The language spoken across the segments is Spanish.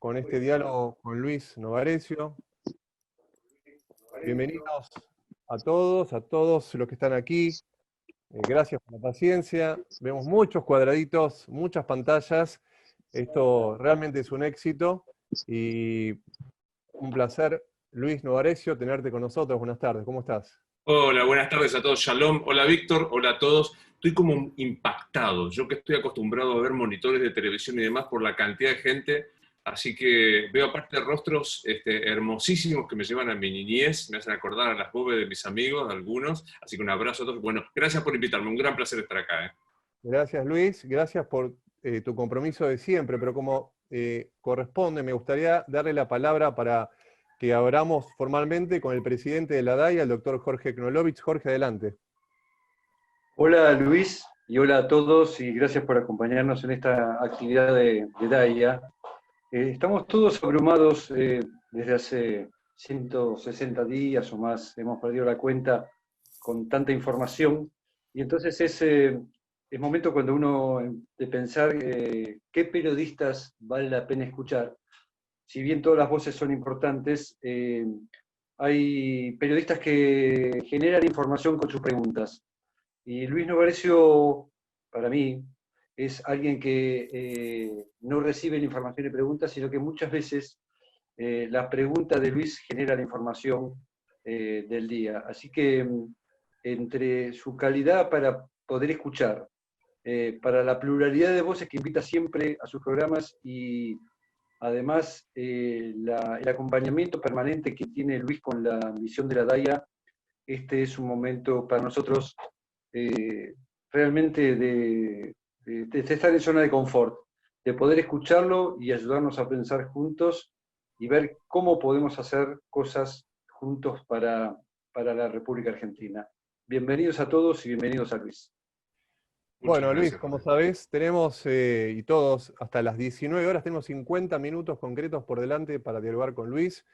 con este diálogo con Luis Novarecio. Bienvenidos a todos los que están aquí. Gracias por la paciencia. Vemos muchos cuadraditos, muchas pantallas. Esto realmente es un éxito y un placer, Luis Novarecio, tenerte con nosotros. Buenas tardes, ¿cómo estás? Hola, buenas tardes a todos. Shalom. Hola, Víctor. Hola a todos. Estoy como impactado. Yo que estoy acostumbrado a ver monitores de televisión y demás por la cantidad de gente, así que veo aparte rostros hermosísimos que me llevan a mi niñez, me hacen acordar a las bobas de mis amigos, algunos, así que un abrazo a todos. Bueno, gracias por invitarme, un gran placer estar acá. Gracias, Luis. Gracias por tu compromiso de siempre, pero como corresponde, me gustaría darle la palabra para que abramos formalmente con el presidente de la DAIA, el doctor Jorge Knolovich. Jorge, adelante. Hola Luis y hola a todos y gracias por acompañarnos en esta actividad de DAIA. Estamos todos abrumados desde hace 160 días o más, hemos perdido la cuenta con tanta información y entonces es momento cuando uno de pensar qué periodistas vale la pena escuchar. Si bien todas las voces son importantes, hay periodistas que generan información con sus preguntas. Y Luis Novarecio, para mí, es alguien que no recibe la información y preguntas, sino que muchas veces la pregunta de Luis genera la información del día. Así que entre su calidad para poder escuchar, para la pluralidad de voces que invita siempre a sus programas y además el acompañamiento permanente que tiene Luis con la misión de la DAIA, este es un momento para nosotros realmente de estar en zona de confort, de poder escucharlo y ayudarnos a pensar juntos y ver cómo podemos hacer cosas juntos para la República Argentina. Bienvenidos a todos y bienvenidos a Luis. Muchas Bueno, Luis, gracias, como Jorge. sabés, tenemos, y todos, hasta las 19 horas, tenemos 50 minutos concretos por delante para dialogar con Luis.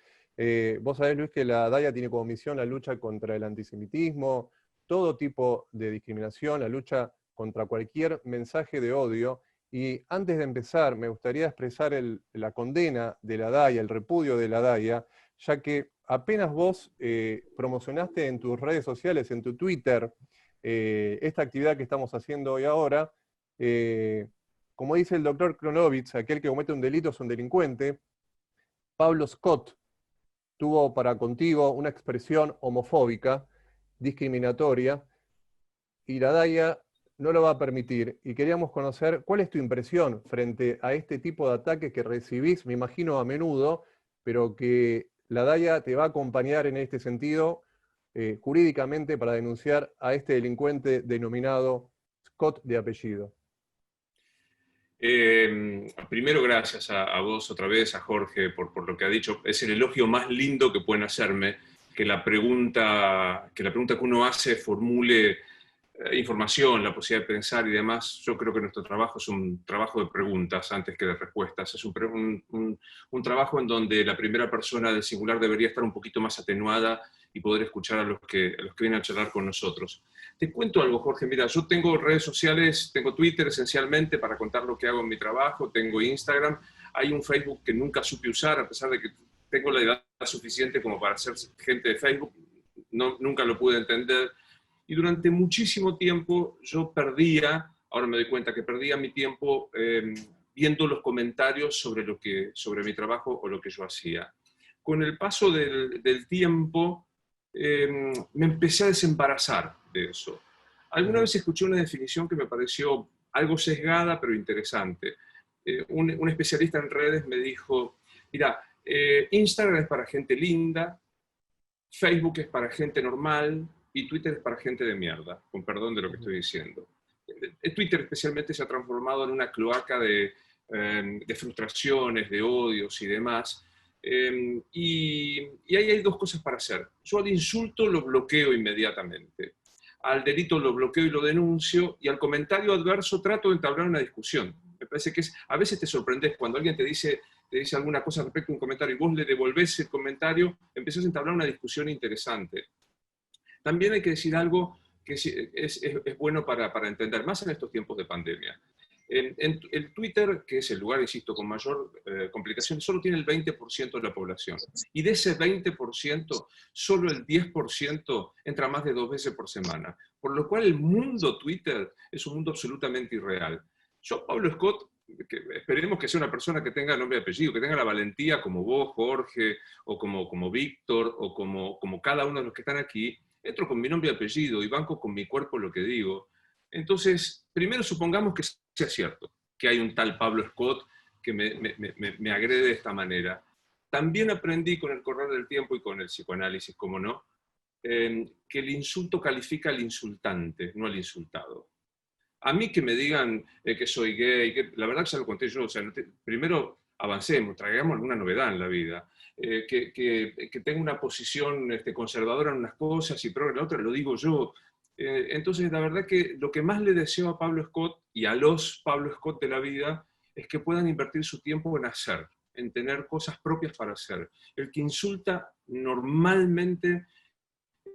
Vos sabés, Luis, que la DAIA tiene como misión la lucha contra el antisemitismo, todo tipo de discriminación, la lucha contra cualquier mensaje de odio. Y antes de empezar, me gustaría expresar la condena de la DAIA, el repudio de la DAIA, ya que apenas vos promocionaste en tus redes sociales, en tu Twitter, esta actividad que estamos haciendo hoy ahora, como dice el doctor Knolovich, aquel que comete un delito es un delincuente. Pablo Scott tuvo para contigo una expresión homofóbica, discriminatoria, y la DAIA no lo va a permitir. Y queríamos conocer cuál es tu impresión frente a este tipo de ataques que recibís, me imagino a menudo, pero que la DAIA te va a acompañar en este sentido jurídicamente para denunciar a este delincuente denominado Scott de apellido. Primero, gracias a vos otra vez, a Jorge, por lo que ha dicho. Es el elogio más lindo que pueden hacerme, que la pregunta que uno hace formule información, la posibilidad de pensar y demás. Yo creo que nuestro trabajo es un trabajo de preguntas antes que de respuestas. Es un trabajo en donde la primera persona del singular debería estar un poquito más atenuada y poder escuchar a los que vienen a charlar con nosotros. Te cuento algo, Jorge. Mira, yo tengo redes sociales, tengo Twitter esencialmente para contar lo que hago en mi trabajo, tengo Instagram, hay un Facebook que nunca supe usar, a pesar de que tengo la edad suficiente como para ser gente de Facebook, nunca lo pude entender. Y durante muchísimo tiempo yo perdía, ahora me doy cuenta que perdía mi tiempo viendo los comentarios sobre mi trabajo o lo que yo hacía. Con el paso del tiempo me empecé a desembarazar de eso. Alguna vez escuché una definición que me pareció algo sesgada, pero interesante. Un especialista en redes me dijo, mira, Instagram es para gente linda, Facebook es para gente normal y Twitter es para gente de mierda, con perdón de lo que estoy diciendo. Twitter especialmente se ha transformado en una cloaca de frustraciones, de odios y demás. Y ahí hay dos cosas para hacer. Yo al insulto lo bloqueo inmediatamente. Al delito lo bloqueo y lo denuncio, y al comentario adverso trato de entablar una discusión. Me parece que a veces te sorprendes cuando alguien te dice alguna cosa respecto a un comentario y vos le devolvés el comentario, empezás a entablar una discusión interesante. También hay que decir algo que es bueno para entender, más en estos tiempos de pandemia. El Twitter, que es el lugar, insisto, con mayor complicación, solo tiene el 20% de la población. Y de ese 20%, solo el 10% entra más de 2 veces por semana. Por lo cual el mundo Twitter es un mundo absolutamente irreal. Yo, Pablo Scott, que esperemos que sea una persona que tenga nombre y apellido, que tenga la valentía como vos, Jorge, o como Víctor, o como cada uno de los que están aquí, entro con mi nombre y apellido y banco con mi cuerpo lo que digo. Entonces, primero supongamos que sea cierto, que hay un tal Pablo Scott que me agrede de esta manera. También aprendí con el correr del tiempo y con el psicoanálisis, como no, que el insulto califica al insultante, no al insultado. A mí que me digan que soy gay, que la verdad que ya lo conté yo, o sea, primero avancemos, traigamos alguna novedad en la vida, que tenga una posición conservadora en unas cosas y progre en otras, lo digo yo. Entonces, la verdad que lo que más le deseo a Pablo Scott y a los Pablo Scott de la vida es que puedan invertir su tiempo en hacer, en tener cosas propias para hacer. El que insulta normalmente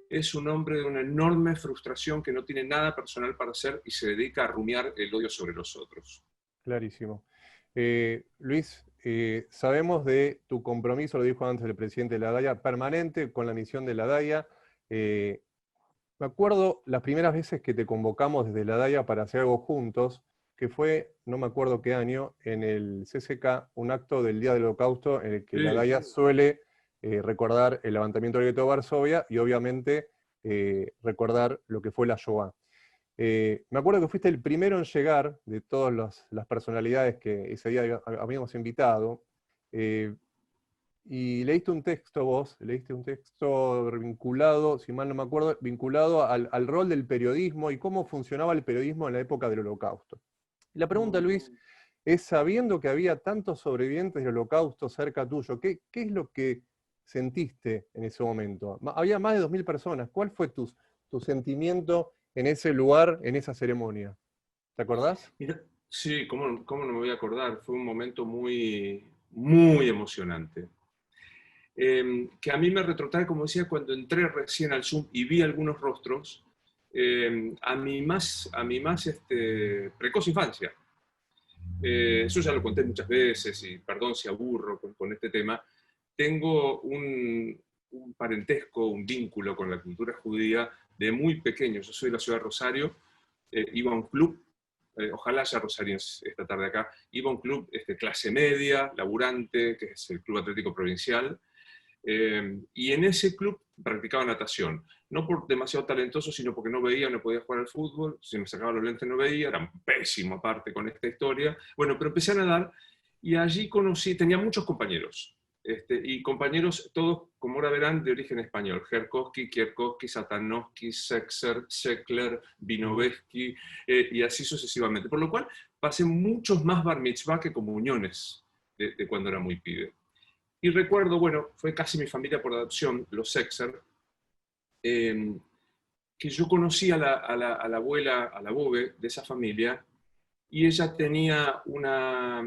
es un hombre de una enorme frustración que no tiene nada personal para hacer y se dedica a rumiar el odio sobre los otros. Clarísimo. Luis, sabemos de tu compromiso, lo dijo antes el presidente de la DAIA, permanente con la misión de la DAIA. Me acuerdo las primeras veces que te convocamos desde la DAIA para hacer algo juntos, que fue, no me acuerdo qué año, en el CCK, un acto del Día del Holocausto en el que la DAIA suele recordar el levantamiento del gueto de Varsovia y obviamente recordar lo que fue la Shoah. Me acuerdo que fuiste el primero en llegar de todas las personalidades que ese día habíamos invitado, y leíste un texto vos, leíste un texto vinculado, si mal no me acuerdo, vinculado al rol del periodismo y cómo funcionaba el periodismo en la época del Holocausto. La pregunta, Luis, es, sabiendo que había tantos sobrevivientes del Holocausto cerca tuyo, ¿qué es lo que sentiste en ese momento? Había más de 2.000 personas. ¿Cuál fue tu sentimiento en ese lugar, en esa ceremonia? ¿Te acordás? Sí, ¿cómo no me voy a acordar? Fue un momento muy, muy emocionante. Que a mí me retrotrae, como decía, cuando entré recién al Zoom y vi algunos rostros, a mi más precoz infancia. Eso ya lo conté muchas veces y perdón si aburro con este tema. Tengo un parentesco, un vínculo con la cultura judía de muy pequeño. Yo soy de la ciudad de Rosario, iba a un club, ojalá haya rosarios esta tarde acá, iba a un club clase media, laburante, que es el Club Atlético Provincial, y en ese club practicaba natación. No por demasiado talentoso, sino porque no veía, no podía jugar al fútbol, si me sacaba los lentes no veía, era pésimo aparte con esta historia. Bueno, pero empecé a nadar y allí conocí, tenía muchos compañeros. Y compañeros todos, como ahora verán, de origen español. Jerkowski, Kierkowski, Satanowski, Sexer, Sekler, Vinovetsky, y así sucesivamente. Por lo cual pasé muchos más bar mitzvah que comuniones de cuando era muy pibe. Y recuerdo, bueno, fue casi mi familia por adopción, los Sexer, que yo conocí a la abuela, a la Bobe de esa familia, y ella tenía una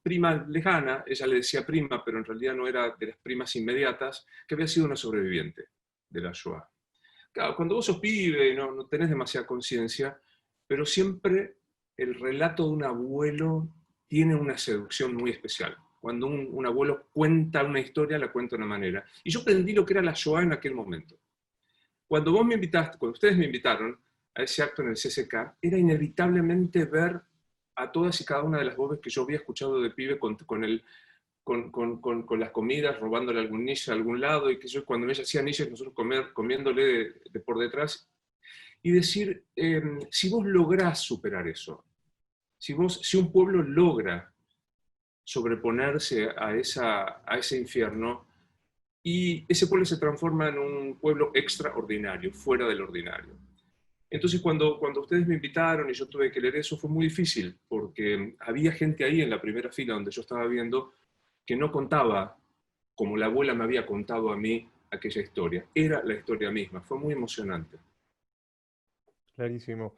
prima lejana, ella le decía prima, pero en realidad no era de las primas inmediatas, que había sido una sobreviviente de la Shoah. Claro, cuando vos sos pibe no tenés demasiada conciencia, pero siempre el relato de un abuelo tiene una seducción muy especial. Cuando un abuelo cuenta una historia, la cuenta de una manera. Y yo aprendí lo que era la Shoah en aquel momento. Cuando vos me invitaste, cuando ustedes me invitaron a ese acto en el CCK, era inevitablemente ver a todas y cada una de las voces que yo había escuchado de pibe con las comidas, robándole algún niche a algún lado, y que yo cuando ella hacía niches, nosotros comiéndole de por detrás, y decir, si vos lográs superar eso, si un pueblo logra sobreponerse a ese infierno, y ese pueblo se transforma en un pueblo extraordinario, fuera del ordinario. Entonces, cuando ustedes me invitaron y yo tuve que leer eso, fue muy difícil, porque había gente ahí en la primera fila donde yo estaba viendo que no contaba como la abuela me había contado a mí aquella historia. Era la historia misma, fue muy emocionante. Clarísimo.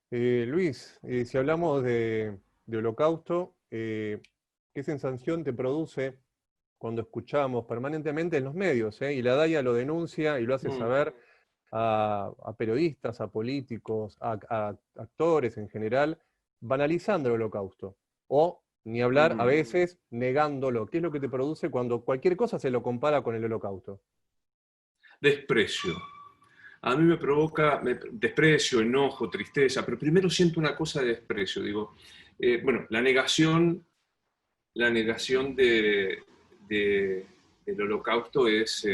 Luis, si hablamos de Holocausto, ¿qué sensación te produce cuando escuchamos permanentemente en los medios, y la DAIA lo denuncia y lo hace saber a periodistas, a políticos, a actores en general, banalizando el holocausto, o, ni hablar, a veces negándolo. ¿Qué es lo que te produce cuando cualquier cosa se lo compara con el holocausto? Desprecio. A mí me provoca desprecio, enojo, tristeza, pero primero siento una cosa de desprecio. Digo, bueno, la negación del holocausto es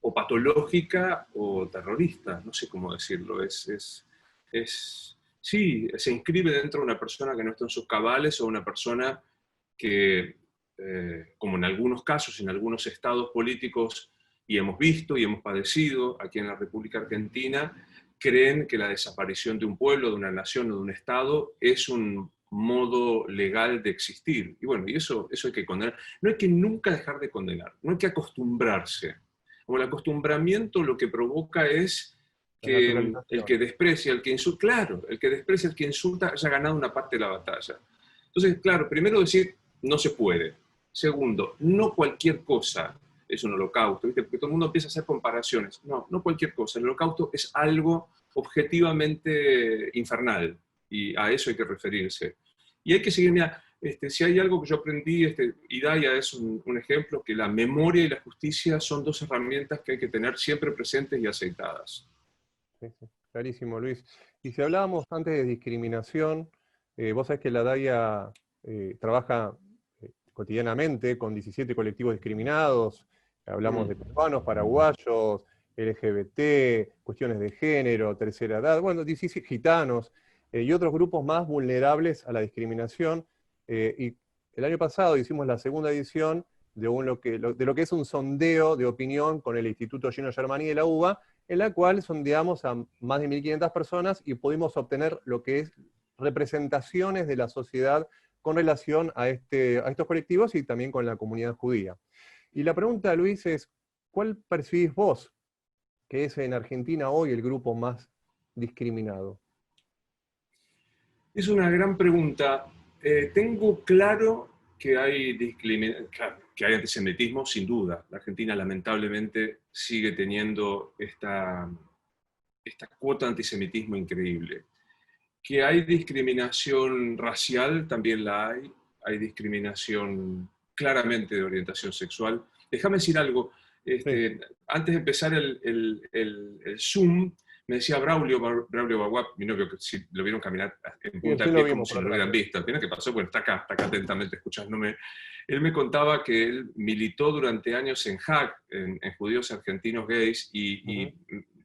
o patológica o terrorista, no sé cómo decirlo. Sí, se inscribe dentro de una persona que no está en sus cabales o una persona que, como en algunos casos, en algunos estados políticos, y hemos visto y hemos padecido aquí en la República Argentina, creen que la desaparición de un pueblo, de una nación o de un estado es un modo legal de existir. Y bueno, y eso hay que condenar. No hay que nunca dejar de condenar, no hay que acostumbrarse. Como el acostumbramiento lo que provoca es La que el naturalización. que desprecia, el que insulta, claro, el que desprecia, el que insulta, haya ganado una parte de la batalla. Entonces, claro, primero decir, no se puede. Segundo, no cualquier cosa es un holocausto, ¿viste? Porque todo el mundo empieza a hacer comparaciones. No, no cualquier cosa. El holocausto es algo objetivamente infernal, y a eso hay que referirse. Y hay que seguir, mira, si hay algo que yo aprendí, Hidaya es un ejemplo, que la memoria y la justicia son dos herramientas que hay que tener siempre presentes y aceitadas. Sí, sí, clarísimo, Luis. Y si hablábamos antes de discriminación, vos sabés que la DAIA trabaja cotidianamente con 17 colectivos discriminados, hablamos de peruanos, paraguayos, LGBT, cuestiones de género, tercera edad, bueno, 17 gitanos y otros grupos más vulnerables a la discriminación. Y el año pasado hicimos la segunda edición de lo que es un sondeo de opinión con el Instituto Gino Germani de la UBA, en la cual sondeamos a más de 1.500 personas y pudimos obtener lo que es representaciones de la sociedad con relación a estos colectivos y también con la comunidad judía. Y la pregunta, Luis, es, ¿cuál percibís vos que es en Argentina hoy el grupo más discriminado? Es una gran pregunta. Tengo claro que que hay antisemitismo, sin duda. La Argentina lamentablemente sigue teniendo esta cuota de antisemitismo increíble. Que hay discriminación racial, también la hay. Hay discriminación claramente de orientación sexual. Déjame decir algo. Sí. Antes de empezar el Zoom, me decía Braulio Baguap, mi novio, que si lo vieron caminar en Sí, punta sí de lo pie como vimos si por no lo atrás. hubieran visto. Al final, ¿qué pasó? Bueno, está acá atentamente escuchándome. Él me contaba que él militó durante años en HAG, en Judíos Argentinos Gays, y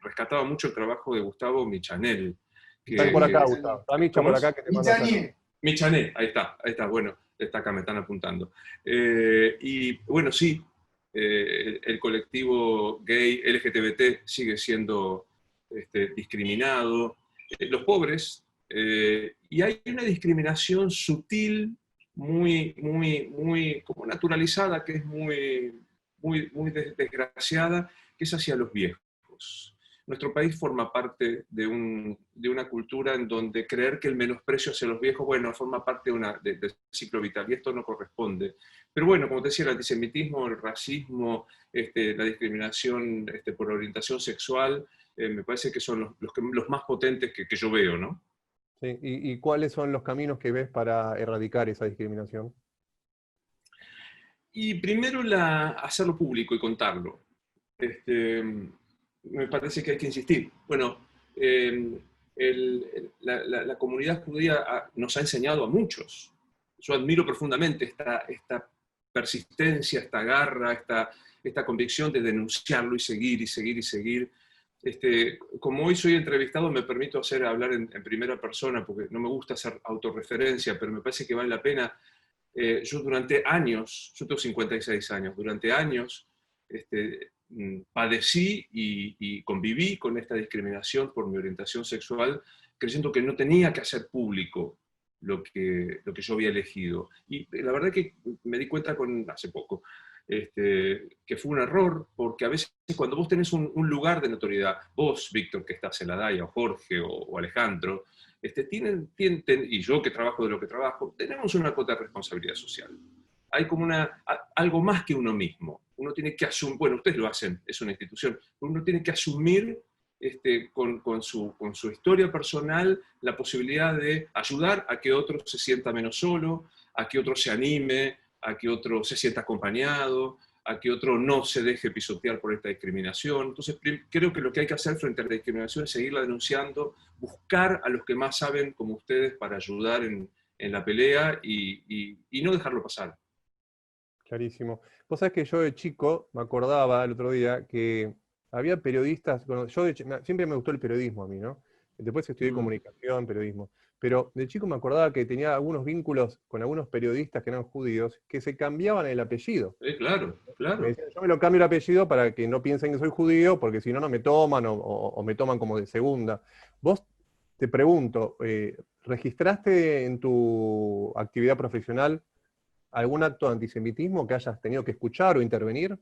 rescataba mucho el trabajo de Gustavo Michanel. Están por acá, Gustavo. Está Micha ¿Cómo por es? acá que te manda saludos. Michané, ahí está, bueno, está acá, me están apuntando. Y bueno, sí, el colectivo gay LGTBT sigue siendo discriminado, los pobres, y hay una discriminación sutil, muy como naturalizada, que es muy desgraciada, que es hacia los viejos. Nuestro país forma parte de una cultura en donde creer que el menosprecio hacia los viejos, bueno, forma parte del ciclo vital, y esto no corresponde. Pero bueno, como te decía, el antisemitismo, el racismo, la discriminación por orientación sexual, me parece que son los más potentes que yo veo, ¿no? Sí. ¿Y cuáles son los caminos que ves para erradicar esa discriminación? Y primero hacerlo público y contarlo. Me parece que hay que insistir. Bueno, la comunidad judía nos ha enseñado a muchos. Yo admiro profundamente esta persistencia, esta garra, esta convicción de denunciarlo y seguir y seguir y seguir. Como hoy soy entrevistado, me permito hablar en primera persona, porque no me gusta hacer autorreferencia, pero me parece que vale la pena. Yo durante años, yo tengo 56 años, durante años padecí y conviví con esta discriminación por mi orientación sexual, creyendo que no tenía que hacer público lo que yo había elegido. Y la verdad que me di cuenta hace poco que fue un error, porque a veces cuando vos tenés un lugar de notoriedad, vos, Víctor, que estás en la DAIA, o Jorge, o Alejandro, y yo que trabajo de lo que trabajo, tenemos una cuota de responsabilidad social. Hay como algo más que uno mismo. Uno tiene que asumir, bueno, ustedes lo hacen, es una institución, uno tiene que asumir con su historia personal la posibilidad de ayudar a que otro se sienta menos solo, a que otro se anime, a que otro se sienta acompañado, a que otro no se deje pisotear por esta discriminación. Entonces, creo que lo que hay que hacer frente a la discriminación es seguirla denunciando, buscar a los que más saben, como ustedes, para ayudar en la pelea y no dejarlo pasar. Clarísimo. Vos sabés que yo de chico me acordaba el otro día que había periodistas, bueno, siempre me gustó el periodismo a mí, ¿no? Después estudié comunicación, periodismo. Pero de chico me acordaba que tenía algunos vínculos con algunos periodistas que eran judíos que se cambiaban el apellido. Claro, Me claro. decían, yo me lo cambio el apellido para que no piensen que soy judío, porque si no, no me toman o me toman como de segunda. Vos, te pregunto, ¿registraste en tu actividad profesional algún acto de antisemitismo que hayas tenido que escuchar o intervenir?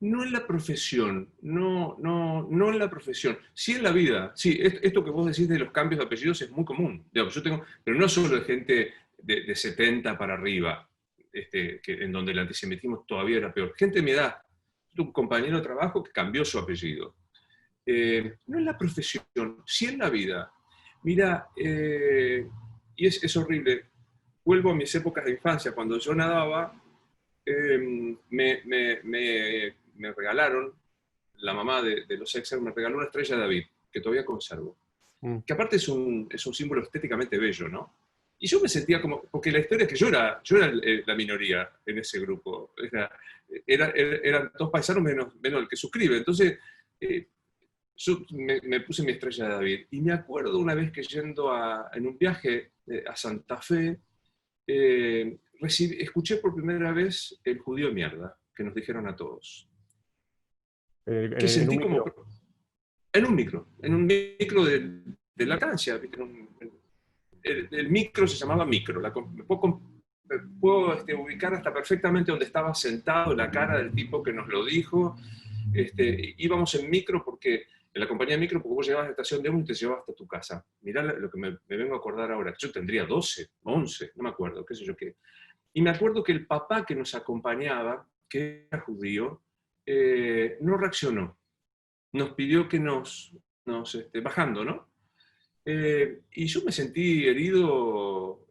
No en la profesión, no en la profesión. Sí en la vida. Sí, esto que vos decís de los cambios de apellidos es muy común. Digamos, yo tengo, pero no solo de gente de 70 para arriba, en donde el antisemitismo todavía era peor. Gente de mi edad. Tuve un compañero de trabajo que cambió su apellido. No en la profesión, sí en la vida. Mira, y es horrible. Vuelvo a mis épocas de infancia. Cuando yo nadaba, me regalaron, la mamá de los Exer me regaló una estrella de David, que todavía conservo. Mm. Que aparte es un símbolo estéticamente bello, ¿no? Y yo me sentía como, porque la historia es que yo era la minoría en ese grupo. Eran dos paisanos menos el que suscribe. Entonces, yo me puse mi estrella de David. Y me acuerdo una vez que yendo en un viaje a Santa Fe, escuché por primera vez el judío de mierda, que nos dijeron a todos. Que En un sentí como... micro. En un micro de lactancia. El micro se llamaba micro. Me puedo ubicar hasta perfectamente donde estaba sentado, la cara del tipo que nos lo dijo. Íbamos en micro porque, en la compañía de micro, porque vos llegabas a la estación de ómnibus y te llevabas hasta tu casa. Mirá lo que me vengo a acordar ahora. Yo tendría 12, 11, no me acuerdo, qué sé yo qué. Y me acuerdo que el papá que nos acompañaba, que era judío, no reaccionó. Nos pidió que bajando, ¿no? Y yo me sentí herido,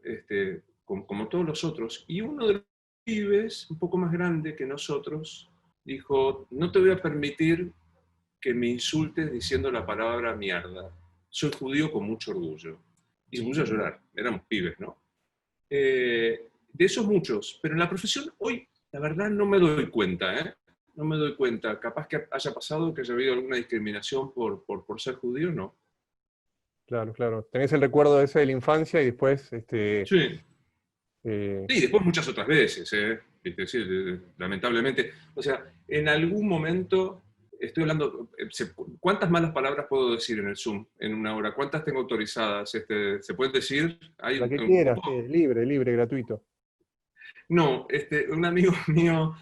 como todos los otros. Y uno de los pibes, un poco más grande que nosotros, dijo, no te voy a permitir que me insultes diciendo la palabra mierda. Soy judío con mucho orgullo. Y se puso a llorar. Éramos pibes, ¿no? De esos muchos. Pero en la profesión hoy, la verdad, no me doy cuenta, ¿eh? No me doy cuenta. Capaz que haya pasado, que haya habido alguna discriminación por ser judío, no. Claro, claro. Tenés el recuerdo ese de la infancia y después, Sí. eh, Y después muchas otras veces, sí, lamentablemente. O sea, en algún momento, estoy hablando, ¿cuántas malas palabras puedo decir en el Zoom en una hora? ¿Cuántas tengo autorizadas? ¿Se pueden decir? ¿Hay la que un quieras, cupo? libre, libre, gratuito. No, un amigo mío,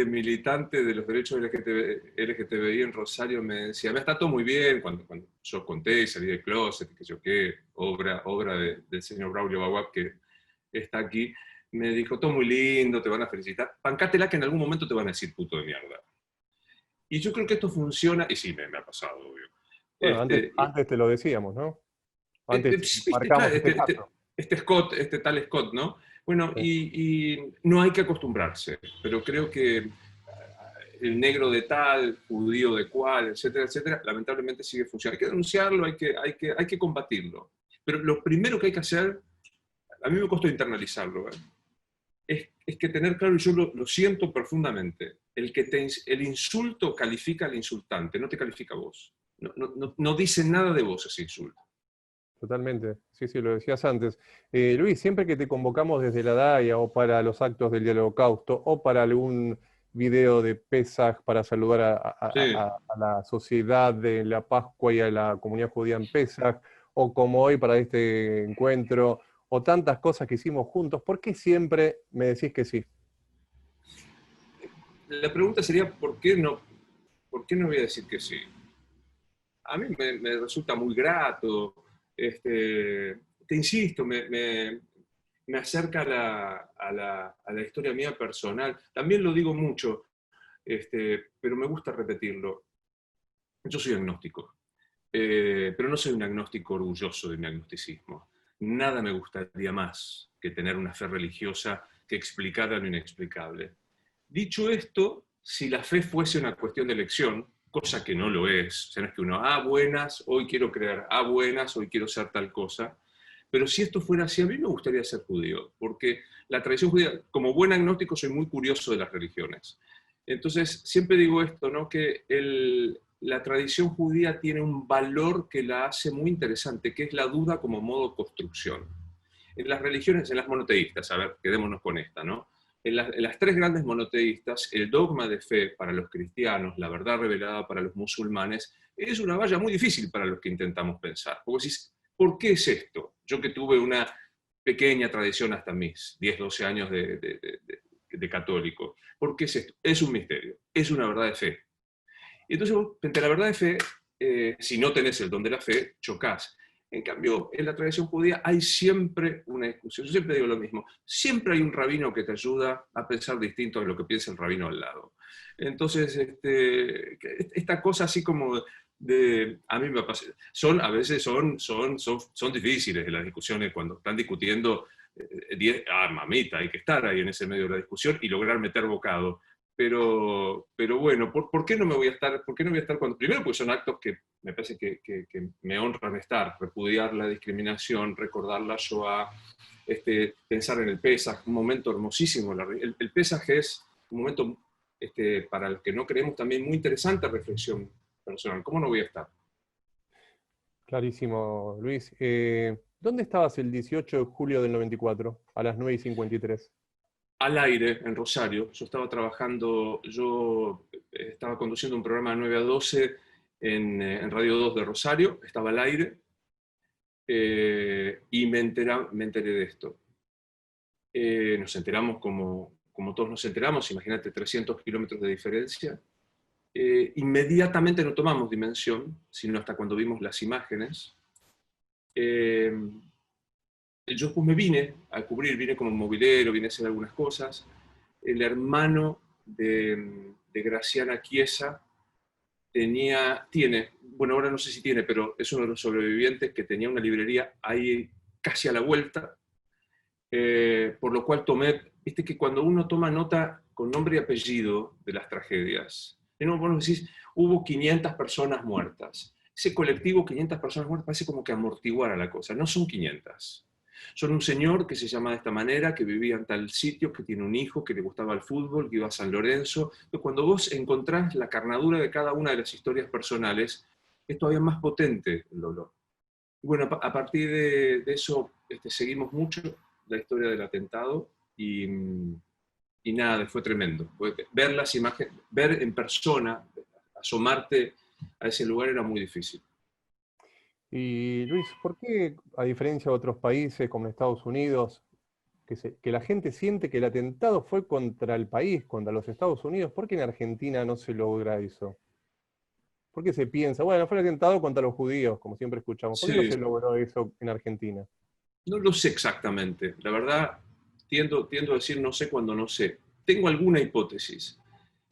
militante de los derechos LGTBI en Rosario, me decía, me está todo muy bien, cuando yo conté y salí del closet, que yo qué, obra del señor Braulio Baguap, que está aquí, me dijo, todo muy lindo, te van a felicitar, bancátela que en algún momento te van a decir puto de mierda. Y yo creo que esto funciona, y sí, me ha pasado, obvio. Bueno, Este, antes te lo decíamos, ¿no? Antes viste, claro, marcamos este paso. Scott, tal Scott, ¿no? Bueno, Sí. y no hay que acostumbrarse, pero creo que el negro de tal, judío de cual, etcétera, etcétera, lamentablemente sigue funcionando. Hay que denunciarlo, hay que combatirlo. Pero lo primero que hay que hacer, a mí me costó internalizarlo, es que tener claro, y yo lo siento profundamente, el insulto califica al insultante, no te califica a vos. No dice nada de vos ese insulto. Totalmente, sí, sí, lo decías antes. Luis, siempre que te convocamos desde la DAIA o para los actos del Día del Holocausto o para algún video de Pesaj para saludar Sí. a la sociedad de la Pascua y a la comunidad judía en Pesaj, o como hoy para este encuentro, o tantas cosas que hicimos juntos, ¿por qué siempre me decís que sí? La pregunta sería, ¿por qué no voy a decir que sí? A mí me resulta muy grato, te insisto, me acerca a la historia mía personal. También lo digo mucho, pero me gusta repetirlo. Yo soy agnóstico, pero no soy un agnóstico orgulloso de mi agnosticismo. Nada me gustaría más que tener una fe religiosa que explicara lo inexplicable. Dicho esto, si la fe fuese una cuestión de elección, cosa que no lo es, o sea, no es que uno, buenas, hoy quiero creer, buenas, hoy quiero ser tal cosa, pero si esto fuera así, a mí me gustaría ser judío, porque la tradición judía, como buen agnóstico, soy muy curioso de las religiones. Entonces, siempre digo esto, ¿no? Que la tradición judía tiene un valor que la hace muy interesante, que es la duda como modo de construcción. En las religiones, en las monoteístas, a ver, quedémonos con esta, ¿no? En las tres grandes monoteístas, el dogma de fe para los cristianos, la verdad revelada para los musulmanes, es una valla muy difícil para los que intentamos pensar. Porque decís, ¿por qué es esto? Yo que tuve una pequeña tradición hasta mis 10, 12 años de católico, ¿por qué es esto? Es un misterio, es una verdad de fe. Y entonces, frente a la verdad de fe, si no tenés el don de la fe, chocás. En cambio, en la tradición judía hay siempre una discusión. Yo siempre digo lo mismo. Siempre hay un rabino que te ayuda a pensar distinto de lo que piensa el rabino al lado. Entonces, esta cosa así como a mí me pasa, a veces son difíciles las discusiones cuando están discutiendo, mamita, hay que estar ahí en ese medio de la discusión y lograr meter bocado. Pero bueno, ¿por qué no me voy a estar? ¿Por qué no voy a estar cuando? Primero, porque son actos que me parece que me honran estar, repudiar la discriminación, recordar la Shoah, pensar en el Pesaj, un momento hermosísimo. El Pesaj es un momento, para los que no creemos, también muy interesante reflexión personal. ¿Cómo no voy a estar? Clarísimo, Luis. ¿Dónde estabas el 18 de julio del 94, a las 9:53? Al aire, en Rosario. Yo estaba trabajando, yo estaba conduciendo un programa de 9 a 12 en Radio 2 de Rosario, estaba al aire, y me enteré de esto. Nos enteramos como todos nos enteramos, imagínate 300 kilómetros de diferencia. Inmediatamente no tomamos dimensión, sino hasta cuando vimos las imágenes. Yo después me vine a cubrir, vine como movilero, vine a hacer algunas cosas. El hermano de Graciana Chiesa tiene, bueno, ahora no sé si tiene, pero es uno de los sobrevivientes que tenía una librería ahí casi a la vuelta, por lo cual viste que cuando uno toma nota con nombre y apellido de las tragedias, vos decís, hubo 500 personas muertas. Ese colectivo, 500 personas muertas, parece como que amortiguara la cosa. No son 500. Son un señor que se llama de esta manera, que vivía en tal sitio, que tiene un hijo, que le gustaba el fútbol, que iba a San Lorenzo. Pero cuando vos encontrás la carnadura de cada una de las historias personales, es todavía más potente el dolor. Y bueno, a partir de eso seguimos mucho la historia del atentado y nada, fue tremendo. Ver las imágenes, ver en persona, asomarte a ese lugar era muy difícil. Y Luis, ¿por qué, a diferencia de otros países como Estados Unidos, que la gente siente que el atentado fue contra el país, contra los Estados Unidos, ¿por qué en Argentina no se logra eso? ¿Por qué se piensa, bueno, fue el atentado contra los judíos, como siempre escuchamos? ¿Por qué no Sí, se logró eso en Argentina? no lo sé exactamente. La verdad, tiendo a decir no sé cuando no sé. Tengo alguna hipótesis.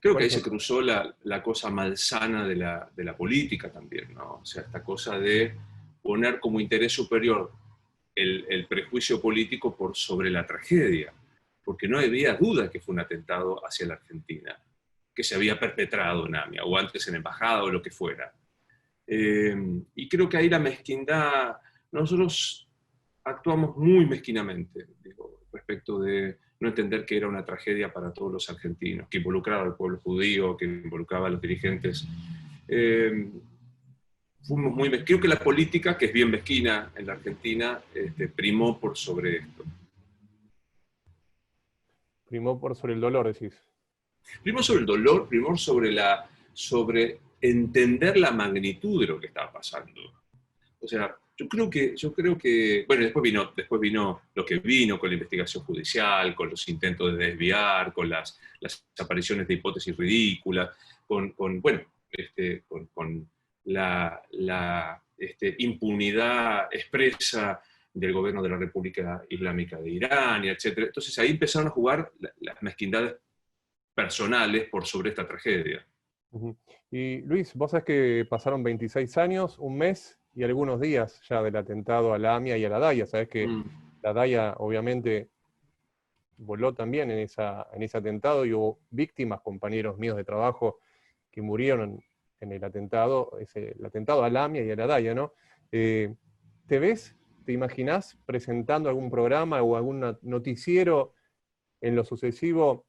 Creo Por que ahí se ejemplo, cruzó la cosa malsana de la política también, ¿no? O sea, esta cosa de poner como interés superior el prejuicio político por sobre la tragedia, porque no había duda que fue un atentado hacia la Argentina, que se había perpetrado en AMIA, o antes en embajada, o lo que fuera. Y creo que ahí la mezquindad, nosotros actuamos muy mezquinamente, digo, respecto de no entender que era una tragedia para todos los argentinos, que involucraba al pueblo judío, que involucraba a los dirigentes. Fuimos muy mezquinos. Creo que la política, que es bien mezquina en la Argentina, primó por sobre esto. primó por sobre el dolor, decís. Primó sobre el dolor, primó sobre entender la magnitud de lo que estaba pasando. O sea, yo creo que bueno, después vino lo que vino con la investigación judicial, con los intentos de desviar, con las apariciones de hipótesis ridículas, con la impunidad expresa del gobierno de la República Islámica de Irán, y etc. Entonces ahí empezaron a jugar las mezquindades personales por sobre esta tragedia. Ujú. Y Luis, vos sabés que pasaron 26 años, un mes y algunos días ya del atentado a la AMIA y a la DAIA. Sabés que Mm, la DAIA obviamente voló también en ese atentado y hubo víctimas, compañeros míos de trabajo, que murieron en el atentado a la AMIA y a la DAIA, ¿no? Eh, ¿Te ves, te imaginás presentando algún programa o algún noticiero en lo sucesivo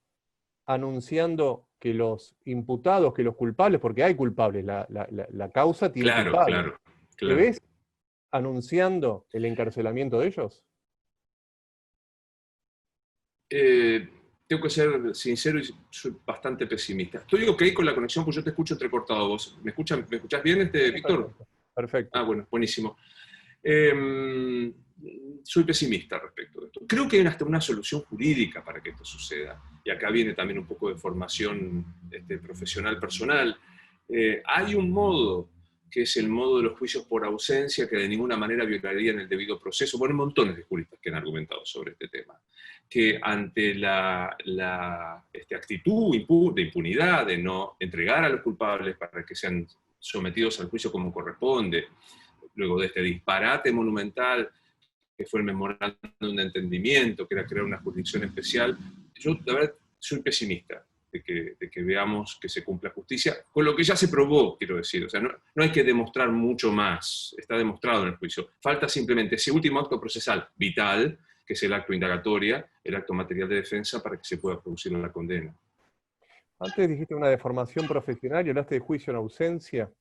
anunciando que los imputados, que los culpables, porque hay culpables, la causa tiene claro, culpables, claro, ¿te claro. ves anunciando el encarcelamiento de ellos? Eh, Tengo que ser sincero y soy bastante pesimista. Estoy ok con la conexión, pues yo te escucho entrecortado vos. ¿Me escuchás bien, Víctor? Perfecto, Ah, perfecto. bueno, buenísimo. Eh, Soy pesimista respecto de esto. Creo que hay hasta una solución jurídica para que esto suceda. Y acá viene también un poco de formación profesional personal. Hay un modo, que es el modo de los juicios por ausencia, que de ninguna manera violaría en el debido proceso. Bueno, hay montones de juristas que han argumentado sobre este tema. Que ante la actitud de impunidad, de no entregar a los culpables para que sean sometidos al juicio como corresponde, luego de este disparate monumental que fue el memorándum de entendimiento, que era crear una jurisdicción especial, yo la verdad soy pesimista de que veamos que se cumpla justicia, con lo que ya se probó, quiero decir. O sea, no hay que demostrar mucho más, está demostrado en el juicio. Falta simplemente ese último acto procesal vital, que es el acto indagatoria, el acto material de defensa, para que se pueda producir la condena. Antes dijiste una deformación profesional y hablaste de juicio en ausencia.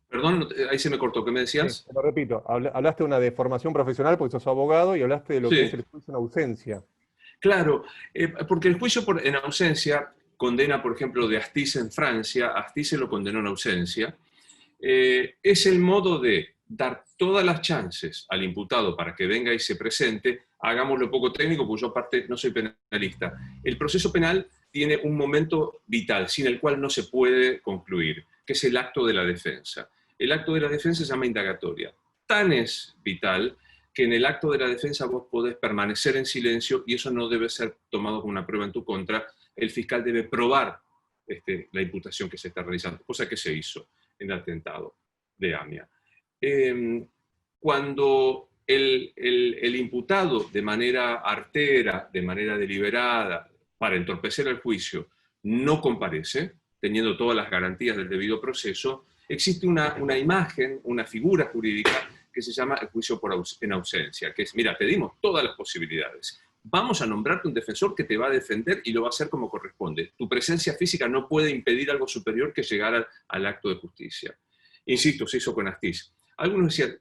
Perdón, ahí se me cortó, ¿qué me Sí, decías? te lo repito, hablaste de una deformación profesional porque sos abogado y hablaste de lo que es Sí. el juicio en ausencia. Claro, porque el juicio en ausencia condena, por ejemplo, de Astiz en Francia, Astiz se lo condenó en ausencia, es el modo de dar todas las chances al imputado para que venga y se presente. Hagámoslo poco técnico, porque yo aparte no soy penalista. El proceso penal tiene un momento vital, sin el cual no se puede concluir, que es el acto de la defensa. El acto de la defensa se llama indagatoria. Tan es vital que en el acto de la defensa vos podés permanecer en silencio y eso no debe ser tomado como una prueba en tu contra. El fiscal debe probar la imputación que se está realizando, cosa que se hizo en el atentado de AMIA. Cuando el imputado, de manera artera, de manera deliberada, para entorpecer el juicio, no comparece, teniendo todas las garantías del debido proceso, existe una imagen, una figura jurídica que se llama el juicio en ausencia, que es, mira, te dimos todas las posibilidades. Vamos a nombrarte un defensor que te va a defender y lo va a hacer como corresponde. Tu presencia física no puede impedir algo superior que llegar al acto de justicia. Insisto, se hizo con Astiz. Algunos decían,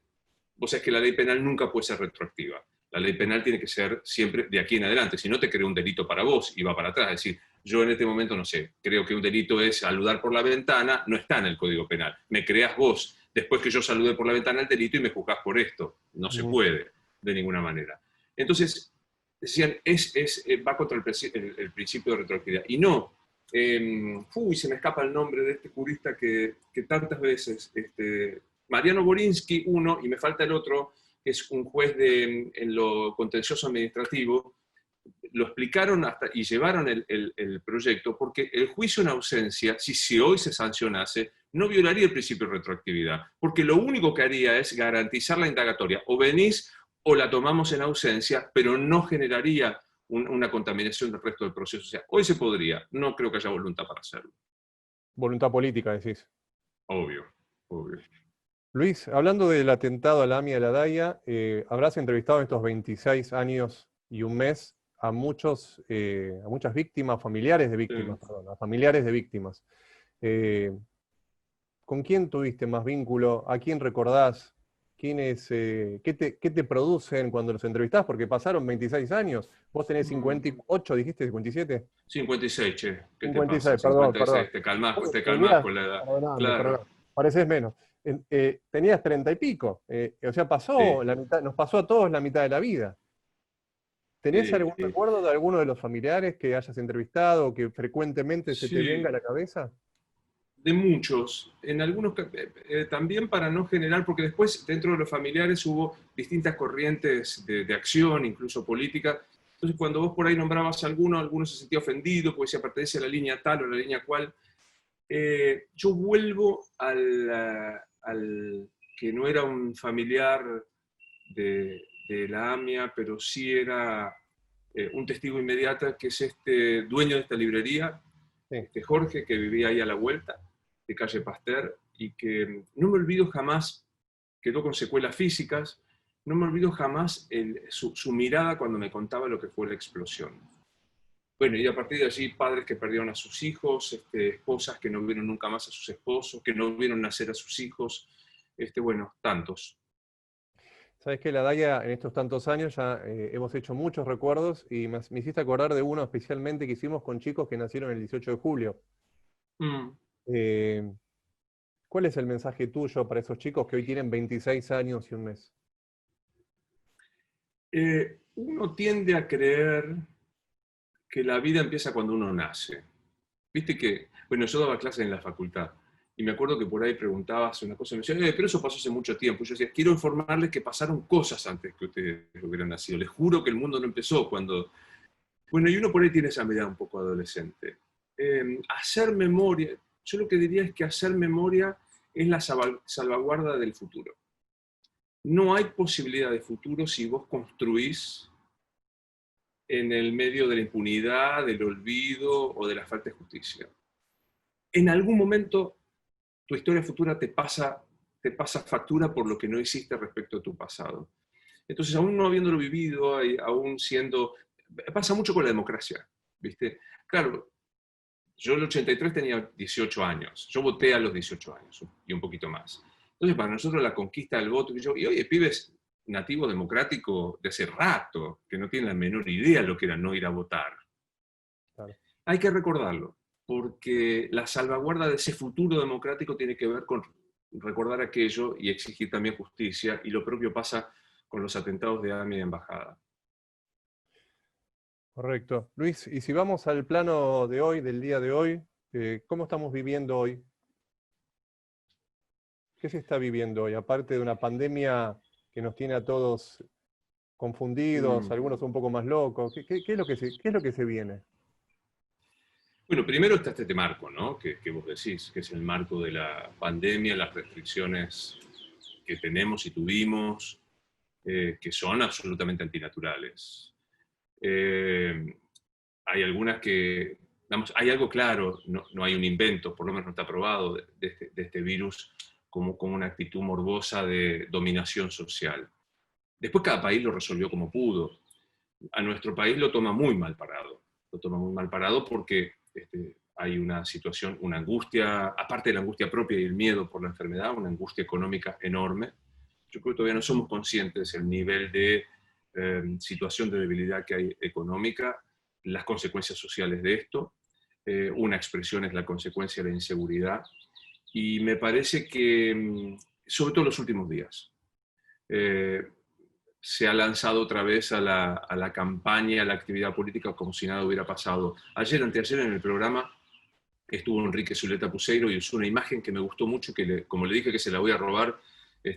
vos sabés que la ley penal nunca puede ser retroactiva. La ley penal tiene que ser siempre de aquí en adelante, si no te crea un delito para vos y va para atrás. Es decir, yo en este momento no sé, creo que un delito es saludar por la ventana, no está en el Código Penal. Me creás vos después que yo saludé por la ventana el delito y me juzgás por esto. No se puede, de ninguna manera. Entonces, decían, va contra el principio de retroactividad. Y no, se me escapa el nombre de este jurista que tantas veces, Mariano Borinsky, uno, y me falta el otro, que es un juez en lo contencioso administrativo, lo explicaron y llevaron el proyecto, porque el juicio en ausencia, si hoy se sancionase, no violaría el principio de retroactividad, porque lo único que haría es garantizar la indagatoria. O venís o la tomamos en ausencia, pero no generaría una contaminación del resto del proceso. O sea, hoy se podría, no creo que haya voluntad para hacerlo. Voluntad política, decís. Obvio, obvio. Luis, hablando del atentado a la AMIA y a la DAIA, habrás entrevistado en estos 26 años y un mes a muchas víctimas, familiares de víctimas, perdón, a familiares de víctimas. ¿Con quién tuviste más vínculo? ¿A quién recordás? ¿Qué te producen cuando los entrevistás? Porque pasaron 26 años. Vos tenés 58, dijiste, 57. 56, che. ¿Qué te pasa? 56, perdón, 56. perdón. Te calmás Tenías, con la edad. perdóname, Claro. perdóname, pareces menos. Tenías 30 y pico. O sea, Sí. la mitad, nos pasó a todos la mitad de la vida. ¿Tenés Sí, algún sí. recuerdo de alguno de los familiares que hayas entrevistado o que frecuentemente se te venga a la cabeza? De muchos, en algunos también para no generar, porque después dentro de los familiares hubo distintas corrientes de acción, incluso política. Entonces, cuando vos por ahí nombrabas a alguno se sentía ofendido porque se pertenece a la línea tal o a la línea cual. Yo vuelvo al que no era un familiar de la AMIA, pero sí era un testigo inmediato, que es este dueño de esta librería, Sí. Jorge, que vivía ahí a la vuelta, de calle Pasteur, y que no me olvido jamás, quedó con secuelas físicas, no me olvido jamás su mirada cuando me contaba lo que fue la explosión. Bueno, y a partir de allí, padres que perdieron a sus hijos, esposas que no vieron nunca más a sus esposos, que no vieron nacer a sus hijos, bueno, tantos. Sabes que la Daya, en estos tantos años ya hemos hecho muchos recuerdos y me hiciste acordar de uno especialmente que hicimos con chicos que nacieron el 18 de julio. Mm. Eh, ¿Cuál es el mensaje tuyo para esos chicos que hoy tienen 26 años y un mes? Uno tiende a creer que la vida empieza cuando uno nace. Viste que, bueno, yo daba clases en la facultad y me acuerdo que por ahí preguntabas una cosa y me decían, pero eso pasó hace mucho tiempo. Y yo decía, quiero informarles que pasaron cosas antes que ustedes hubieran nacido. Les juro que el mundo no empezó cuando... Bueno, y uno por ahí tiene esa mirada un poco adolescente. Hacer memoria, yo lo que diría es que hacer memoria es la salvaguarda del futuro. No hay posibilidad de futuro si vos construís en el medio de la impunidad, del olvido o de la falta de justicia. En algún momento tu historia futura te pasa factura por lo que no hiciste respecto a tu pasado. Entonces, aún no habiéndolo vivido, aún siendo... Pasa mucho con la democracia, ¿viste? Claro, yo en el 83 tenía 18 años, yo voté a los 18 años y un poquito más. Entonces, para nosotros la conquista del voto, y oye, pibes nativo democrático de hace rato, que no tienen la menor idea de lo que era no ir a votar. Claro. Hay que recordarlo, porque la salvaguarda de ese futuro democrático tiene que ver con recordar aquello y exigir también justicia, y lo propio pasa con los atentados de AMIA y Embajada. Correcto. Luis, y si vamos al plano de hoy, del día de hoy, ¿cómo estamos viviendo hoy? ¿Qué se está viviendo hoy? Aparte de una pandemia que nos tiene a todos confundidos, algunos un poco más locos, ¿qué es lo que se viene? Bueno, primero está este marco, ¿no? Que vos decís, que es el marco de la pandemia, las restricciones que tenemos y tuvimos, que son absolutamente antinaturales. Hay algunas que, digamos, hay algo claro, no hay un invento, por lo menos no está probado, de este virus como una actitud morbosa de dominación social. Después cada país lo resolvió como pudo. A nuestro país lo toma muy mal parado. Lo toma muy mal parado porque hay una situación, una angustia, aparte de la angustia propia y el miedo por la enfermedad, una angustia económica enorme. Yo creo que todavía no somos conscientes del nivel de situación de debilidad que hay económica, las consecuencias sociales de esto. Una expresión es la consecuencia de la inseguridad. Y me parece que, sobre todo en los últimos días, se ha lanzado otra vez a la campaña, a la actividad política, como si nada hubiera pasado. Ayer, anteayer, en el programa estuvo Enrique Zuleta Puseiro y usó una imagen que me gustó mucho, que como le dije que se la voy a robar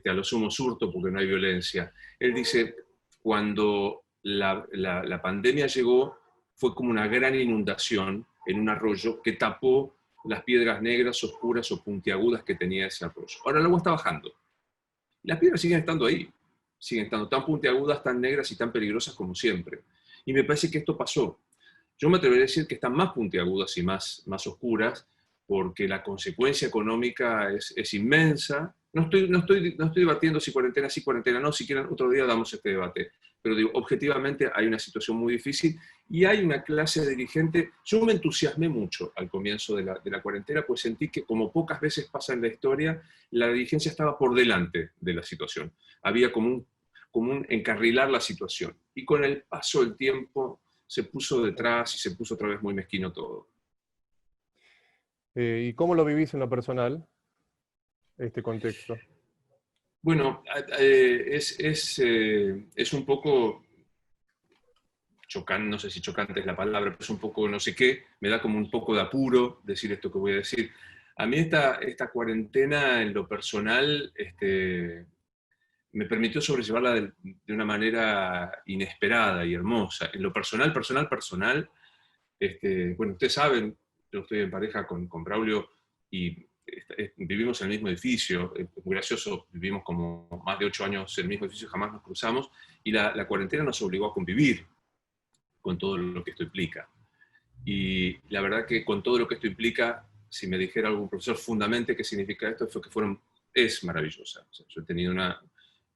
a lo sumo Surto porque no hay violencia. Él dice, cuando la pandemia llegó, fue como una gran inundación en un arroyo que tapó las piedras negras, oscuras o puntiagudas que tenía ese arroyo. Ahora el agua está bajando. Las piedras siguen estando ahí, siguen estando tan puntiagudas, tan negras y tan peligrosas como siempre. Y me parece que esto pasó. Yo me atrevería a decir que están más puntiagudas y más oscuras, porque la consecuencia económica es inmensa. No estoy debatiendo si cuarentena sí, cuarentena no, si quieren otro día damos este debate. Pero digo, objetivamente hay una situación muy difícil y hay una clase dirigente. Yo me entusiasmé mucho al comienzo de la cuarentena, pues sentí que, como pocas veces pasa en la historia, la dirigencia estaba por delante de la situación. Había como un encarrilar la situación. Y con el paso del tiempo se puso detrás y se puso otra vez muy mezquino todo. ¿Y cómo lo vivís en lo personal, este contexto? Bueno, es un poco chocante, no sé si chocante es la palabra, pero es un poco no sé qué, me da como un poco de apuro decir esto que voy a decir. A mí esta cuarentena en lo personal me permitió sobrellevarla de una manera inesperada y hermosa. En lo personal, bueno, ustedes saben, yo estoy en pareja con Braulio y vivimos en el mismo edificio, es muy gracioso, vivimos como más de 8 años en el mismo edificio, jamás nos cruzamos, y la cuarentena nos obligó a convivir con todo lo que esto implica. Y la verdad que con todo lo que esto implica, si me dijera algún profesor fundamente qué significa esto, es maravillosa. O sea, yo he tenido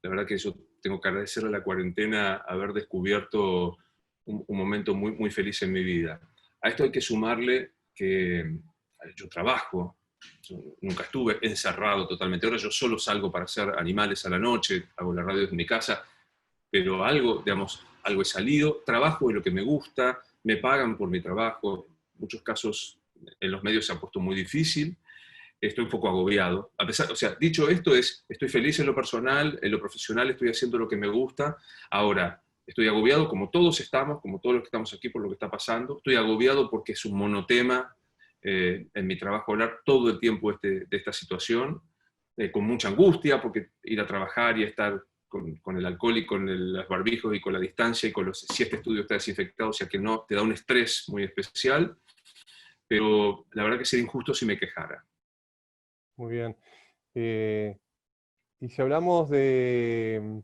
la verdad que yo tengo que agradecerle a la cuarentena haber descubierto un momento muy, muy feliz en mi vida. A esto hay que sumarle que yo trabajo, yo nunca estuve encerrado totalmente. Ahora yo solo salgo para hacer animales a la noche, hago la radio desde mi casa, pero algo, digamos, algo he salido, trabajo de lo que me gusta, me pagan por mi trabajo. En muchos casos en los medios se ha puesto muy difícil, estoy un poco agobiado. A pesar, o sea, dicho esto, estoy feliz en lo personal, en lo profesional estoy haciendo lo que me gusta. Ahora, estoy agobiado como todos estamos, como todos los que estamos aquí por lo que está pasando. Estoy agobiado porque es un monotema en mi trabajo hablar todo el tiempo de esta situación, con mucha angustia, porque ir a trabajar y estar con el alcohol y con los barbijos y con la distancia y con si este estudio está desinfectado, o sea que no, te da un estrés muy especial, pero la verdad que sería injusto si me quejara. Muy bien. Y si hablamos de,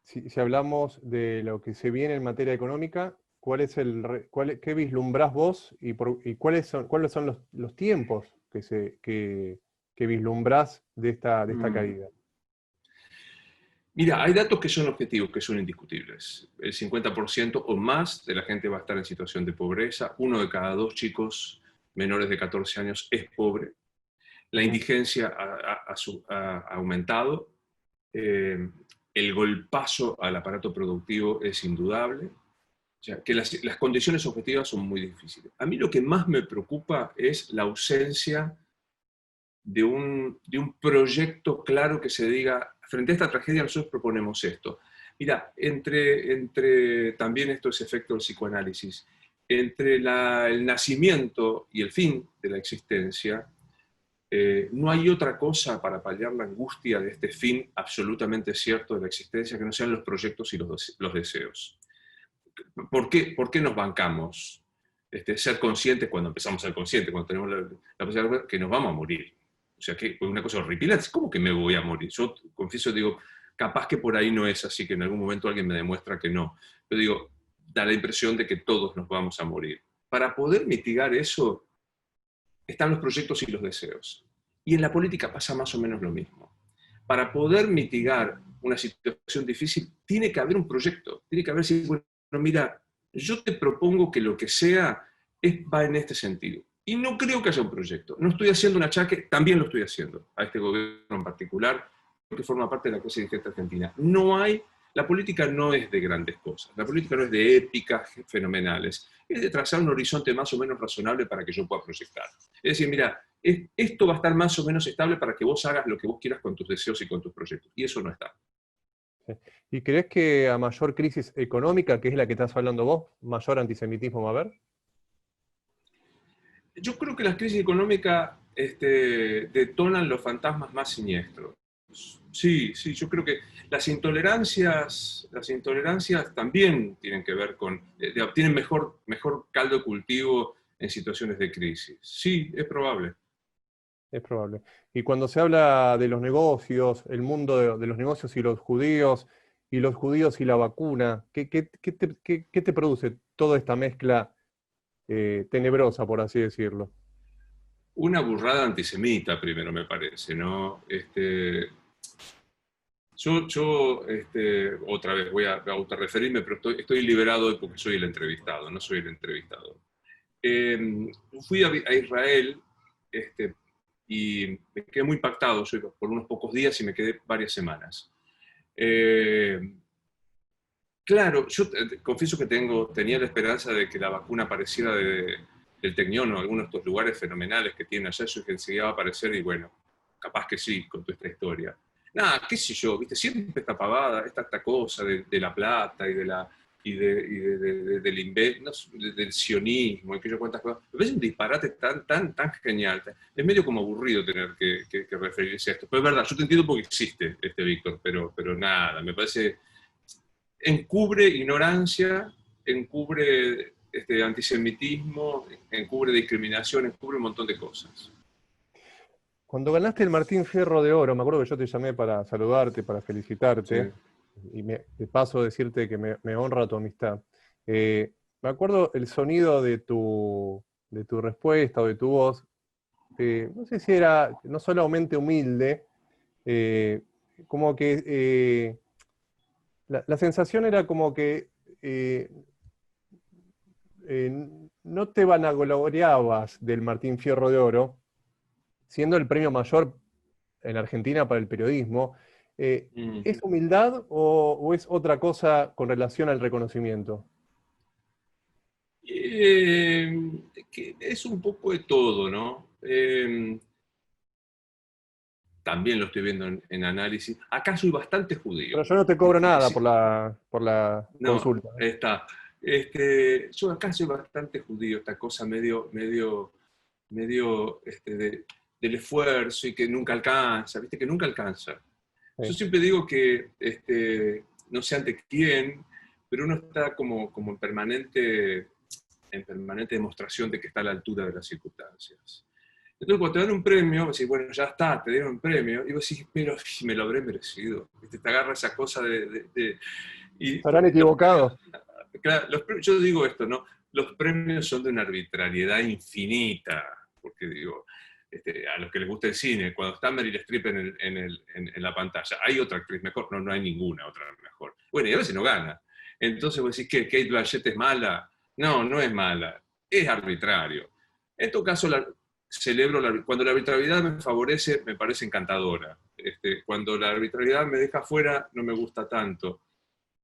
si hablamos de lo que se viene en materia económica, ¿qué vislumbrás vos y cuáles son los tiempos que vislumbrás de esta caída? Mira, hay datos que son objetivos, que son indiscutibles. El 50% o más de la gente va a estar en situación de pobreza. 1 de cada 2 chicos menores de 14 años es pobre. La indigencia ha aumentado. El golpazo al aparato productivo es indudable. O sea, que las condiciones objetivas son muy difíciles. A mí lo que más me preocupa es la ausencia de un proyecto claro que se diga, frente a esta tragedia nosotros proponemos esto. Mira, también esto es efecto del psicoanálisis, entre el nacimiento y el fin de la existencia, no hay otra cosa para paliar la angustia de este fin absolutamente cierto de la existencia que no sean los proyectos y los deseos. ¿Por qué nos bancamos? Ser conscientes cuando empezamos a ser conscientes, cuando tenemos la posibilidad que nos vamos a morir. O sea, que una cosa horripilante, ¿cómo que me voy a morir? Yo confieso, digo, capaz que por ahí no es así, que en algún momento alguien me demuestra que no. Pero digo, da la impresión de que todos nos vamos a morir. Para poder mitigar eso, están los proyectos y los deseos. Y en la política pasa más o menos lo mismo. Para poder mitigar una situación difícil, tiene que haber un proyecto. Tiene que haber, bueno, mira, yo te propongo que lo que sea va en este sentido. Y no creo que haya un proyecto. No estoy haciendo un achaque, también lo estoy haciendo a este gobierno en particular, que forma parte de la clase dirigente argentina. La política no es de grandes cosas, la política no es de épicas fenomenales, es de trazar un horizonte más o menos razonable para que yo pueda proyectar. Es decir, mira, esto va a estar más o menos estable para que vos hagas lo que vos quieras con tus deseos y con tus proyectos. Y eso no está. ¿Y crees que a mayor crisis económica, que es la que estás hablando vos, mayor antisemitismo va a haber? Yo creo que las crisis económicas detonan los fantasmas más siniestros. Sí, yo creo que las intolerancias también tienen que ver con, tienen mejor caldo de cultivo en situaciones de crisis. Sí, es probable. Es probable. Y cuando se habla de los negocios, el mundo de los negocios y los judíos y la vacuna, ¿qué te produce toda esta mezcla tenebrosa, por así decirlo? Una burrada antisemita, primero me parece, ¿no? Yo otra vez voy a autorreferirme, pero estoy liberado porque soy el entrevistado, no soy el entrevistado. Fui a Israel y me quedé muy impactado, yo por unos pocos días y me quedé varias semanas. Claro, yo confieso que tenía la esperanza de que la vacuna apareciera del Tecnón o alguno de estos lugares fenomenales que tiene allá, yo que enseguida va a aparecer y bueno, capaz que sí, con toda esta historia. Nada, qué sé yo, ¿viste? Siempre esta pavada, esta cosa de La Plata y de la del sionismo y que yo cuántas cosas. Me parece un disparate tan genial. Es medio como aburrido tener que referirse a esto. Pero es verdad, yo te entiendo porque existe, Víctor, pero nada, me parece... Encubre ignorancia, encubre antisemitismo, encubre discriminación, encubre un montón de cosas. Cuando ganaste el Martín Fierro de Oro, me acuerdo que yo te llamé para saludarte, para felicitarte, sí. Y de paso decirte que me honra tu amistad. Me acuerdo el sonido de tu respuesta o de tu voz, no sé si era no solamente humilde, como que la sensación era como que no te vanagloriabas del Martín Fierro de Oro, siendo el premio mayor en Argentina para el periodismo. ¿Es humildad o es otra cosa con relación al reconocimiento? Que es un poco de todo, ¿no? También lo estoy viendo en análisis. Acá soy bastante judío. Pero yo no te cobro nada por la consulta. Está. Yo acá soy bastante judío, esta cosa medio del esfuerzo y que nunca alcanza, ¿viste? Que nunca alcanza. Sí. Yo siempre digo que, no sé ante quién, pero uno está como en permanente demostración de que está a la altura de las circunstancias. Entonces, cuando te dan un premio, decís, bueno, ya está, te dieron un premio, y vos decís, pero me lo habré merecido. ¿Viste? Te agarra esa cosa ¿Se habrán equivocado? Claro, yo digo esto, ¿no? Los premios son de una arbitrariedad infinita, porque digo, a los que les gusta el cine, cuando está Meryl Streep en la pantalla, ¿hay otra actriz mejor? No hay ninguna otra mejor. Bueno, y a veces no gana. Entonces vos decís, ¿qué? ¿Kate Blanchett es mala? No es mala, es arbitrario. En todo caso, cuando la arbitrariedad me favorece, me parece encantadora. Cuando la arbitrariedad me deja fuera, no me gusta tanto.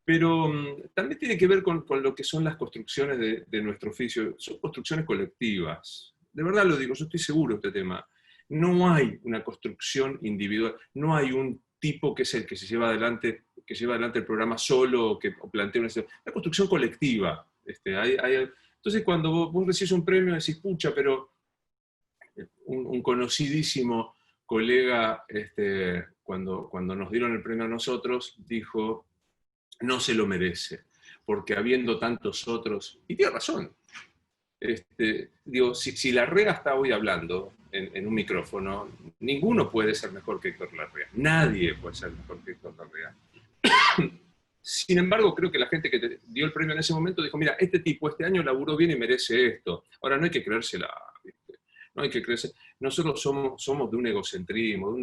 Pero también tiene que ver con lo que son las construcciones de nuestro oficio. Son construcciones colectivas. De verdad lo digo, yo estoy seguro de este tema. No hay una construcción individual, no hay un tipo que es el que se lleva adelante, el programa solo o plantea una construcción colectiva. Entonces cuando vos recibís un premio decís, pucha, pero un conocidísimo colega, cuando nos dieron el premio a nosotros, dijo, no se lo merece, porque habiendo tantos otros, y tiene razón, digo, si Larrea está hoy hablando en un micrófono, ninguno puede ser mejor que Héctor Larrea, nadie puede ser mejor que Héctor Larrea. Sin embargo, creo que la gente que te dio el premio en ese momento dijo, mira, este tipo este año laburó bien y merece esto. Ahora, no hay que creérsela, ¿viste? No hay que creerse. Nosotros somos de un egocentrismo,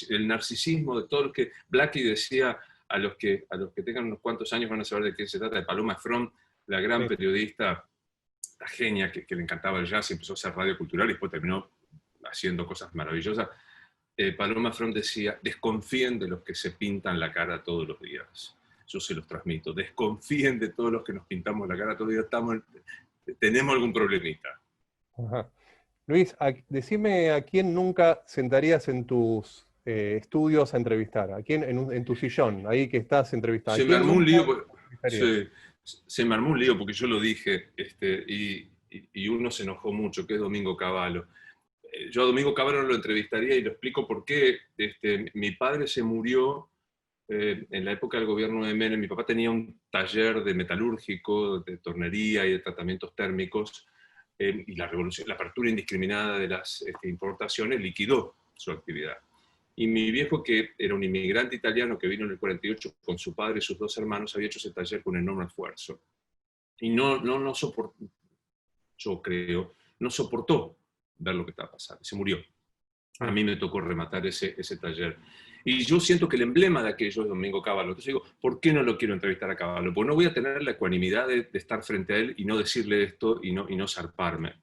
el narcisismo de todos los que Blackie decía, a los que tengan unos cuantos años van a saber de qué se trata, de Paloma Fromm, la gran periodista, la genia que le encantaba el jazz y empezó a hacer radio cultural y después terminó haciendo cosas maravillosas. Paloma Fromm decía, desconfíen de los que se pintan la cara todos los días. Yo se los transmito, desconfíen de todos los que nos pintamos la cara todos los días, tenemos algún problemita. Ajá. Luis, decime a quién nunca sentarías en tus estudios a entrevistar, a quién en tu sillón, ahí que estás entrevistando. Se me armó un lío, se me armó un lío porque yo lo dije, y uno se enojó mucho, que es Domingo Cavallo. Yo a Domingo Cavallo no lo entrevistaría y lo explico por qué. Mi padre se murió en la época del gobierno de Menem. Mi papá tenía un taller de metalúrgico, de tornería y de tratamientos térmicos, y la apertura indiscriminada de las importaciones liquidó su actividad. Y mi viejo, que era un inmigrante italiano que vino en el 48 con su padre y sus dos hermanos, había hecho ese taller con enorme esfuerzo. Y no soportó, yo creo, no soportó ver lo que estaba pasando. Se murió. A mí me tocó rematar ese taller. Y yo siento que el emblema de aquello es Domingo Cavallo. Entonces digo, ¿por qué no lo quiero entrevistar a Cavallo? Porque no voy a tener la ecuanimidad de estar frente a él y no decirle esto y no zarparme.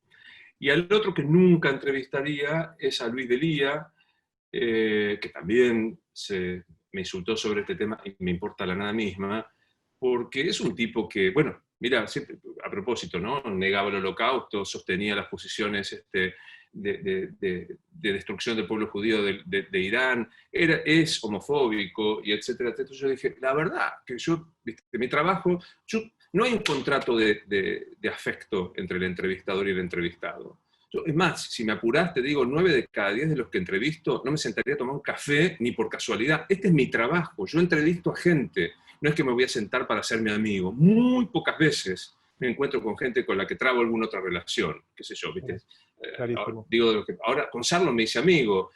Y al otro que nunca entrevistaría es a Luis D'Elia, que también me insultó sobre este tema y me importa la nada misma, porque es un tipo que, bueno, mira, siempre, a propósito, ¿no? Negaba el holocausto, sostenía las posiciones de destrucción del pueblo judío de Irán, es homofóbico, y etcétera, etcétera. Yo dije, la verdad, que yo, ¿viste? Mi trabajo, yo No hay un contrato de afecto entre el entrevistador y el entrevistado. Es más, si me apurás, te digo, 9 de cada 10 de los que entrevisto no me sentaría a tomar un café ni por casualidad. Este es mi trabajo, yo entrevisto a gente, no es que me voy a sentar para hacerme amigo. Muy pocas veces me encuentro con gente con la que trabo alguna otra relación, qué sé yo, ¿viste? Ahora con Sarlo me hice amigo,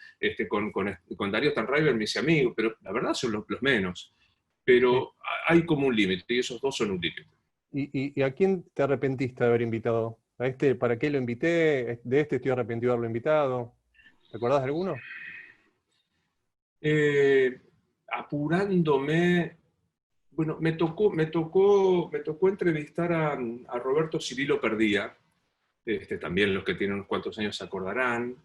con Darío Stanraiver me hice amigo, pero la verdad son los menos. Pero hay como un límite, y esos dos son un límite. ¿Y a quién te arrepentiste de haber invitado? ¿A este para qué lo invité? ¿De este estoy arrepentido de haberlo invitado? ¿Te acordás de alguno? Apurándome, bueno, me tocó entrevistar a Roberto Cirilo Perdía, también los que tienen unos cuantos años se acordarán,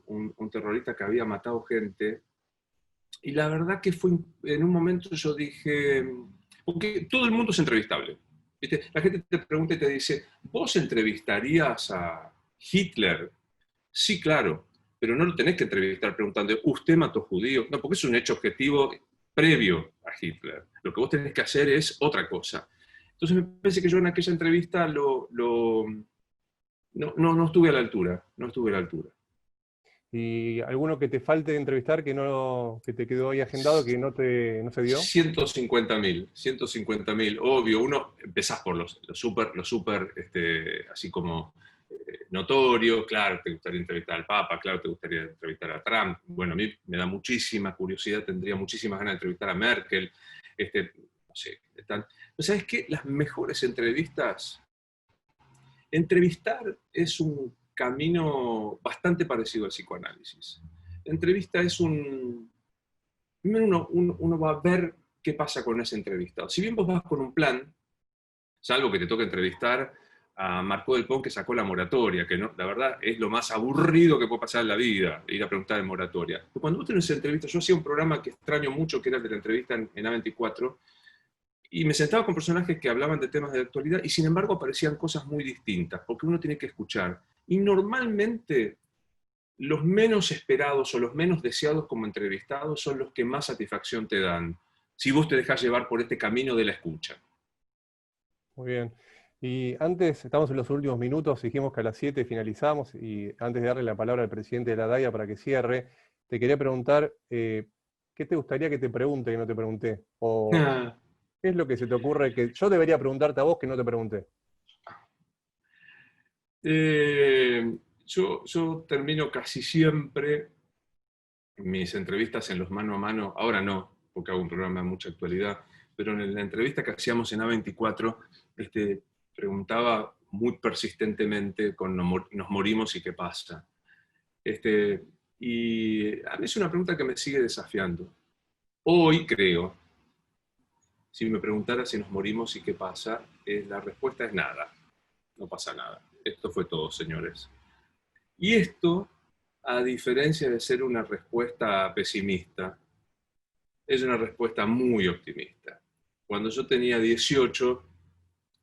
un terrorista que había matado gente. Y la verdad que fue, en un momento yo dije, porque todo el mundo es entrevistable. ¿Viste? La gente te pregunta y te dice, ¿vos entrevistarías a Hitler? Sí, claro, pero no lo tenés que entrevistar preguntando, ¿usted mató judíos? No, porque es un hecho objetivo previo a Hitler. Lo que vos tenés que hacer es otra cosa. Entonces me parece que yo en aquella entrevista no estuve a la altura, no estuve a la altura. ¿Y alguno que te falte de entrevistar que te quedó ahí agendado que no se dio? 150.000, obvio. Uno, empezás por los súper, así como notorio, claro, te gustaría entrevistar al Papa, claro, te gustaría entrevistar a Trump. Bueno, a mí me da muchísima curiosidad, tendría muchísimas ganas de entrevistar a Merkel. No sé, ¿sabes qué? Las mejores entrevistar es un camino bastante parecido al psicoanálisis. La entrevista es primero uno va a ver qué pasa con ese entrevistado. Si bien vos vas con un plan, salvo que te toque entrevistar a Marco del Pont que sacó la moratoria, que no, la verdad es lo más aburrido que puede pasar en la vida, ir a preguntar en moratoria. Pero cuando vos tenés entrevista, yo hacía un programa que extraño mucho, que era el de la entrevista en A24, y me sentaba con personajes que hablaban de temas de actualidad, y sin embargo aparecían cosas muy distintas, porque uno tiene que escuchar. Y normalmente los menos esperados o los menos deseados como entrevistados son los que más satisfacción te dan, si vos te dejás llevar por este camino de la escucha. Muy bien. Y antes, estamos en los últimos minutos, dijimos que a las 7 finalizamos, y antes de darle la palabra al presidente de la DAIA para que cierre, te quería preguntar, ¿qué te gustaría que te pregunte que no te pregunté? ¿O qué es lo que se te ocurre que yo debería preguntarte a vos que no te pregunté? Yo termino casi siempre mis entrevistas en los mano a mano, ahora no, porque hago un programa de mucha actualidad, pero en la entrevista que hacíamos en A24, preguntaba muy persistentemente con nos morimos y qué pasa. Y a mí es una pregunta que me sigue desafiando. Hoy creo, si me preguntara si nos morimos y qué pasa, la respuesta es nada, no pasa nada. Esto fue todo, señores. Y esto, a diferencia de ser una respuesta pesimista, es una respuesta muy optimista. Cuando yo tenía 18,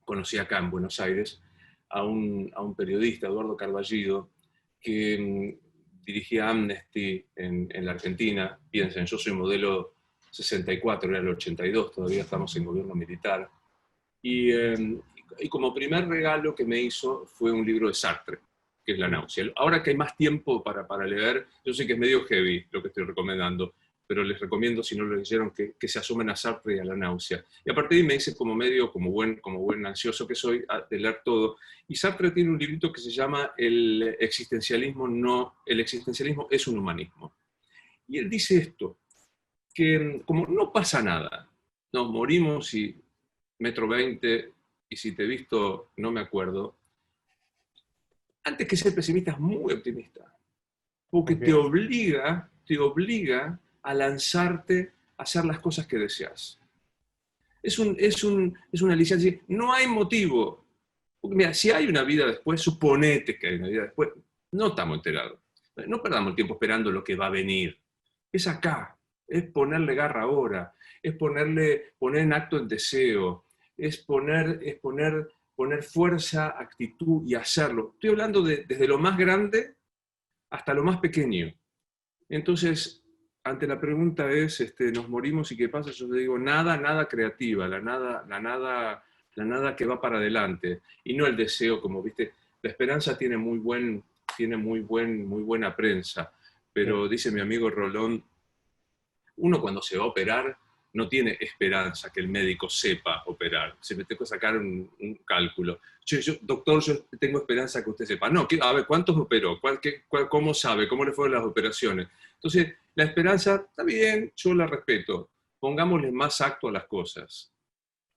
conocí acá en Buenos Aires a un periodista, Eduardo Carballido, que dirigía Amnesty en la Argentina. Piensen, yo soy modelo 64, era el 82, todavía estamos en gobierno militar. Y como primer regalo que me hizo fue un libro de Sartre, que es La náusea. Ahora que hay más tiempo para leer, yo sé que es medio heavy lo que estoy recomendando, pero les recomiendo, si no lo leyeron, que se asomen a Sartre y a La náusea. Y a partir de ahí me hice como buen ansioso que soy, de leer todo. Y Sartre tiene un librito que se llama El existencialismo es un humanismo. Y él dice esto, que como no pasa nada, nos morimos y 1,20 m, y si te he visto no me acuerdo, antes que ser pesimista es muy optimista, porque te obliga a lanzarte a hacer las cosas que deseas. Es una licencia. No hay motivo. Porque mira, si hay una vida después, suponete que hay una vida después, no estamos enterados. No perdamos el tiempo esperando lo que va a venir. Es acá. Es ponerle garra ahora. Es poner en acto el deseo. Es poner fuerza, actitud y hacerlo. Estoy hablando desde lo más grande hasta lo más pequeño. Entonces, ante la pregunta es, ¿nos morimos y qué pasa? Yo le digo, nada creativa, la nada la nada que va para adelante, y no el deseo, como viste, la esperanza tiene muy buena prensa, pero dice mi amigo Rolón, uno cuando se va a operar no tiene esperanza que el médico sepa operar. Se me tengo que sacar un cálculo. Doctor, yo tengo esperanza que usted sepa. No, a ver, ¿cuántos operó? ¿Cómo sabe? ¿Cómo le fueron las operaciones? Entonces, la esperanza, está bien, yo la respeto. Pongámosle más acto a las cosas.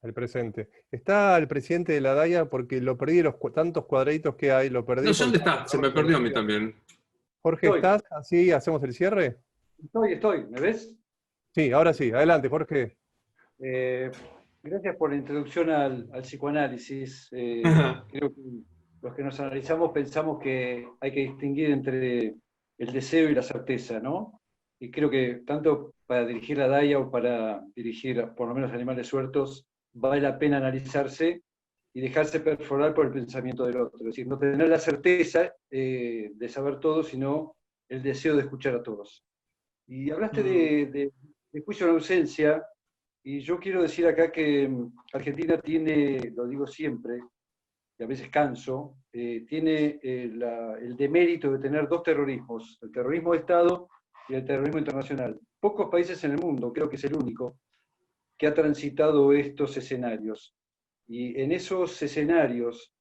El presente. Está el presidente de la DAIA porque lo perdí de los tantos cuadraditos que hay, lo perdí. No sé dónde está, se me perdió a mí también. Jorge, ¿estás? ¿Así hacemos el cierre? Estoy. ¿Me ves? Sí, ahora sí. Adelante, Jorge. Gracias por la introducción al psicoanálisis. Creo que los que nos analizamos pensamos que hay que distinguir entre el deseo y la certeza, ¿no? Y creo que tanto para dirigir la DAIA o para dirigir por lo menos animales sueltos, vale la pena analizarse y dejarse perforar por el pensamiento del otro. Es decir, no tener la certeza de saber todo, sino el deseo de escuchar a todos. Y hablaste de juicio en ausencia, y yo quiero decir acá que Argentina tiene, lo digo siempre, y a veces canso, tiene el demérito de tener dos terrorismos, el terrorismo de Estado y el terrorismo internacional. Pocos países en el mundo, creo que es el único, que ha transitado estos escenarios. Y en esos escenarios,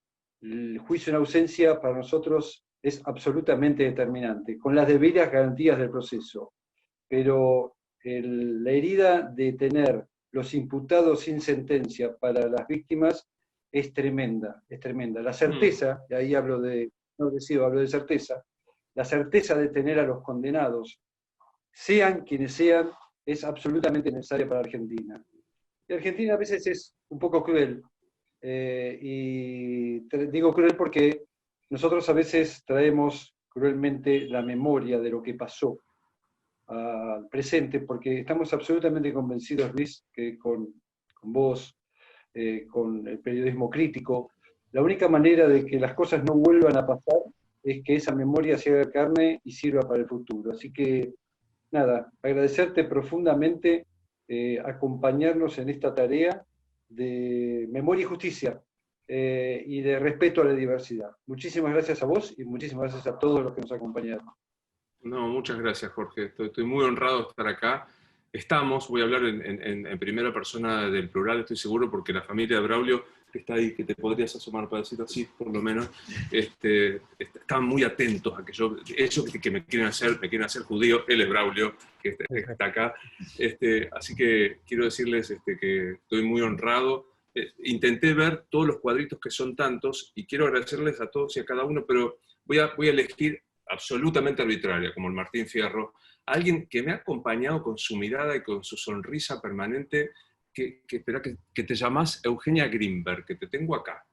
el juicio en ausencia para nosotros es absolutamente determinante, con las debidas garantías del proceso. Pero la herida de tener los imputados sin sentencia para las víctimas es tremenda, es tremenda. La certeza, y ahí hablo de, no deseo, hablo de certeza, la certeza de tener a los condenados, sean quienes sean, es absolutamente necesaria para Argentina. Y Argentina a veces es un poco cruel, y digo cruel porque nosotros a veces traemos cruelmente la memoria de lo que pasó al presente, porque estamos absolutamente convencidos, Luis, que con vos, con el periodismo crítico, la única manera de que las cosas no vuelvan a pasar es que esa memoria se haga carne y sirva para el futuro. Así que, nada, agradecerte profundamente acompañarnos en esta tarea de memoria y justicia y de respeto a la diversidad. Muchísimas gracias a vos y muchísimas gracias a todos los que nos acompañaron. No, muchas gracias, Jorge. Estoy muy honrado de estar acá. Voy a hablar en primera persona del plural, estoy seguro, porque la familia de Braulio, que está ahí, que te podrías asomar para decirlo así, por lo menos, están muy atentos a que ellos que me quieren hacer judío, él es Braulio, que está acá. Así que quiero decirles que estoy muy honrado. Intenté ver todos los cuadritos, que son tantos, y quiero agradecerles a todos y a cada uno, pero voy a elegir absolutamente arbitraria, como el Martín Fierro, alguien que me ha acompañado con su mirada y con su sonrisa permanente, que te llamás Eugenia Grimberg, que te tengo acá.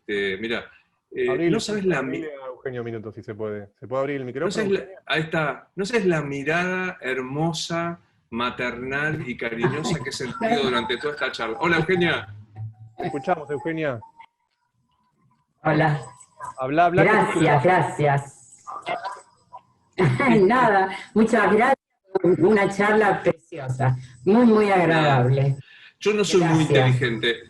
Mira, no sabes la mirada... Eugenio, minuto, si se puede. ¿Se puede abrir el micrófono? Ahí está. No sabes la mirada hermosa, maternal y cariñosa que he sentido durante toda esta charla. Hola, Eugenia. Te escuchamos, Eugenia. Hola. Habla. Gracias. Nada, muchas gracias. Una charla preciosa, muy agradable. Yo no soy muy inteligente.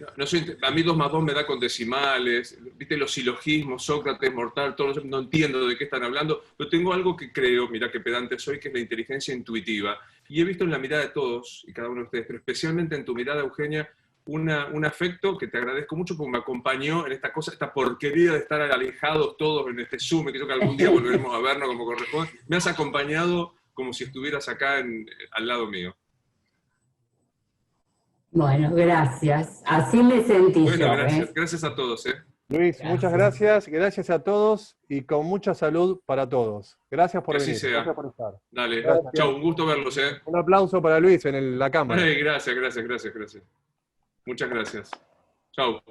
A mí 2 más 2 me da con decimales, viste los silogismos, Sócrates, mortal, todos no entiendo de qué están hablando, pero tengo algo que creo, mira qué pedante soy, que es la inteligencia intuitiva. Y he visto en la mirada de todos y cada uno de ustedes, pero especialmente en tu mirada, Eugenia, un afecto que te agradezco mucho porque me acompañó en esta cosa, esta porquería de estar alejados todos en este Zoom, que creo que algún día volveremos a vernos como corresponde. Me has acompañado como si estuvieras acá al lado mío. Bueno, gracias. Así me sentí yo. Gracias. Gracias a todos. Luis, muchas gracias. Gracias a todos y con mucha salud para todos. Gracias por venir. Gracias por estar. Dale. Chau, un gusto verlos. Un aplauso para Luis en la cámara. Gracias. Muchas gracias. Chau.